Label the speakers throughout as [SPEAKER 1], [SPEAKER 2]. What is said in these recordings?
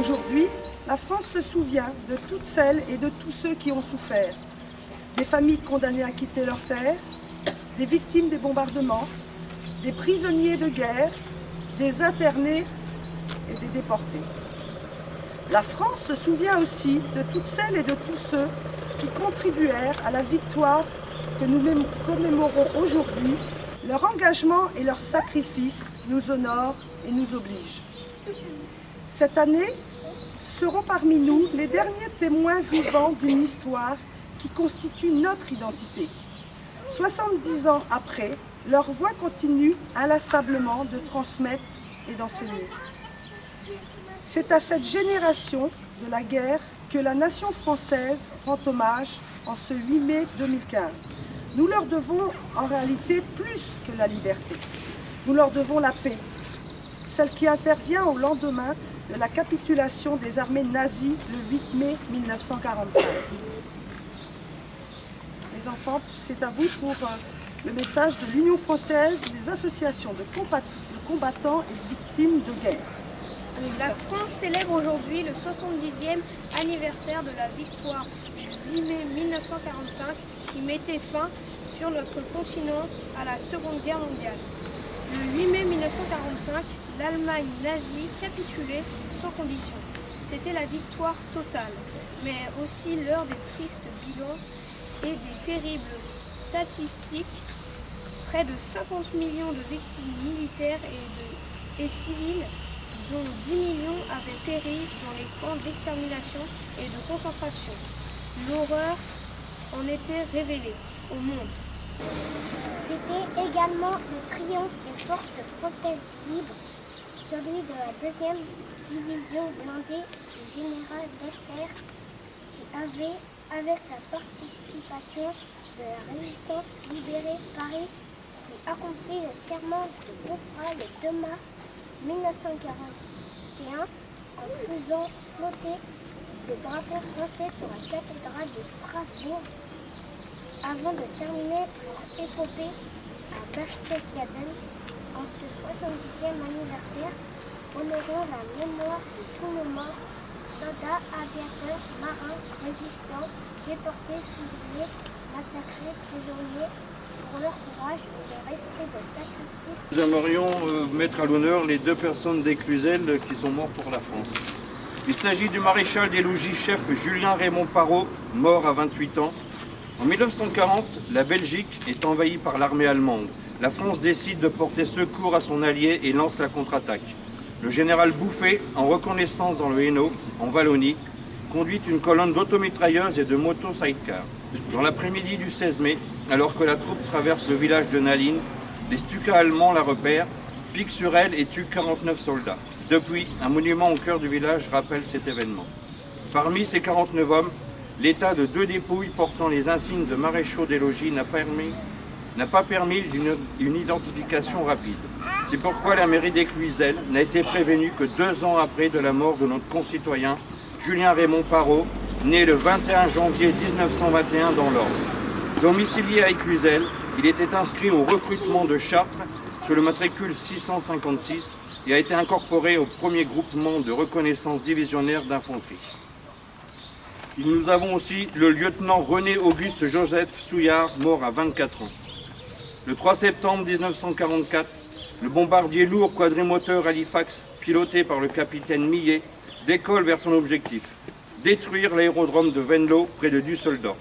[SPEAKER 1] Aujourd'hui, la France se souvient de toutes celles et de tous ceux qui ont souffert. Des familles condamnées à quitter leur terre, des victimes des bombardements, des prisonniers de guerre, des internés et des déportés. La France se souvient aussi de toutes celles et de tous ceux qui contribuèrent à la victoire que nous commémorons aujourd'hui. Leur engagement et leur sacrifice nous honorent et nous obligent. Cette année, seront parmi nous les derniers témoins vivants d'une histoire qui constitue notre identité. 70 ans après, leur voix continue inlassablement de transmettre et d'enseigner. C'est à cette génération de la guerre que la nation française rend hommage en ce 8 mai 2015. Nous leur devons en réalité plus que la liberté. Nous leur devons la paix, celle qui intervient au lendemain de la capitulation des armées nazies le 8 mai 1945. Les enfants, c'est à vous pour le message de l'Union française des associations de combattants et de victimes de guerre.
[SPEAKER 2] La France célèbre aujourd'hui le 70e anniversaire de la victoire du 8 mai 1945 qui mettait fin sur notre continent à la Seconde Guerre mondiale. Le 8 mai 1945, l'Allemagne nazie capitulait sans condition. C'était la victoire totale, mais aussi l'heure des tristes bilans et des terribles statistiques. Près de 50 millions de victimes militaires et civiles, dont 10 millions avaient péri dans les camps d'extermination et de concentration. L'horreur en était révélée au monde.
[SPEAKER 3] C'était également le triomphe des forces françaises libres, celui de la 2e division blindée du général Leclerc, qui avait, avec la participation de la résistance, libéré Paris, qui accomplit le serment de Beaufort le 2 mars 1941 en faisant flotter le drapeau français sur la cathédrale de Strasbourg, avant de terminer leur épopée à Berchtesgaden en ce 70e anniversaire, honorant la mémoire de tous nos morts, soldats, aviateurs, marins, résistants, déportés, fusillés, massacrés, prisonniers, pour leur courage et leur esprit de sacrifice.
[SPEAKER 4] Nous aimerions mettre à l'honneur les 2 personnes d'Éclusel qui sont mortes pour la France. Il s'agit du maréchal des logis chef Julien Raymond Parrot, mort à 28 ans. En 1940, la Belgique est envahie par l'armée allemande. La France décide de porter secours à son allié et lance la contre-attaque. Le général Bouffé, en reconnaissance dans le Hainaut, en Wallonie, conduit une colonne d'automitrailleuses et de motos sidecar. Dans l'après-midi du 16 mai, alors que la troupe traverse le village de Naline, les Stukas allemands la repèrent, piquent sur elle et tuent 49 soldats. Depuis, un monument au cœur du village rappelle cet événement. Parmi ces 49 hommes, l'état de 2 dépouilles portant les insignes de maréchaux des logis n'a pas permis une identification rapide. C'est pourquoi la mairie d'Éclusel n'a été prévenue que 2 ans après de la mort de notre concitoyen Julien Raymond Parrot, né le 21 janvier 1921 dans l'Orne. Domicilié à Éclusel, il était inscrit au recrutement de Chartres sur le matricule 656 et a été incorporé au premier groupement de reconnaissance divisionnaire d'infanterie. Nous avons aussi le lieutenant René-Auguste Joseph Souillard, mort à 24 ans. Le 3 septembre 1944, le bombardier lourd quadrimoteur Halifax, piloté par le capitaine Millet, décolle vers son objectif, détruire l'aérodrome de Venlo près de Düsseldorf.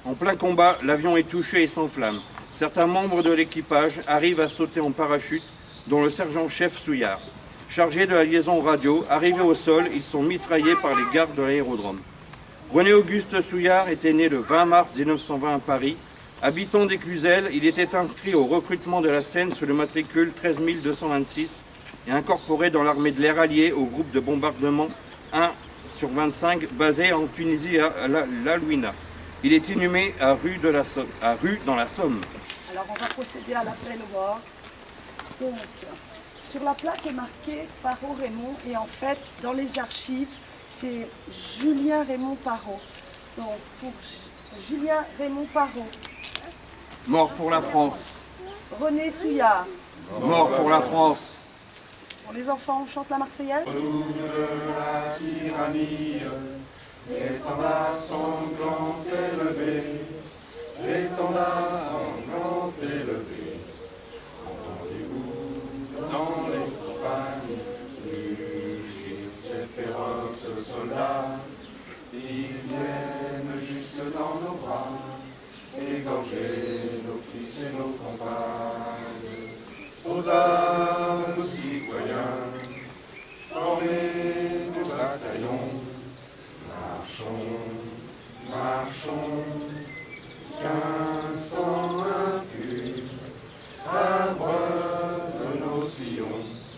[SPEAKER 4] En plein combat, l'avion est touché et s'enflamme. Certains membres de l'équipage arrivent à sauter en parachute, dont le sergent-chef Souillard. Chargé de la liaison radio, arrivés au sol, ils sont mitraillés par les gardes de l'aérodrome. René-Auguste Souillard était né le 20 mars 1920 à Paris. Habitant d'Éclusel, il était inscrit au recrutement de la Seine sous le matricule 13 226 et incorporé dans l'armée de l'air alliée au groupe de bombardement 1/25 basé en Tunisie à l'Alouina. Il est inhumé à Rue dans la Somme.
[SPEAKER 1] Alors on va procéder à l'appel au mort. Donc, sur la plaque est marqué Parrot Raymond et en fait, dans les archives, c'est Julien Raymond Parrot. Donc, pour Julien Raymond Parrot.
[SPEAKER 4] Mort pour la France.
[SPEAKER 1] René Souillard.
[SPEAKER 4] Mort pour la France.
[SPEAKER 1] Pour les enfants, on chante la Marseillaise.
[SPEAKER 5] Nous de la tyrannie, l'étendard sanglant élevé, l'étendard sanglant élevé. Entendez-vous dans les campagnes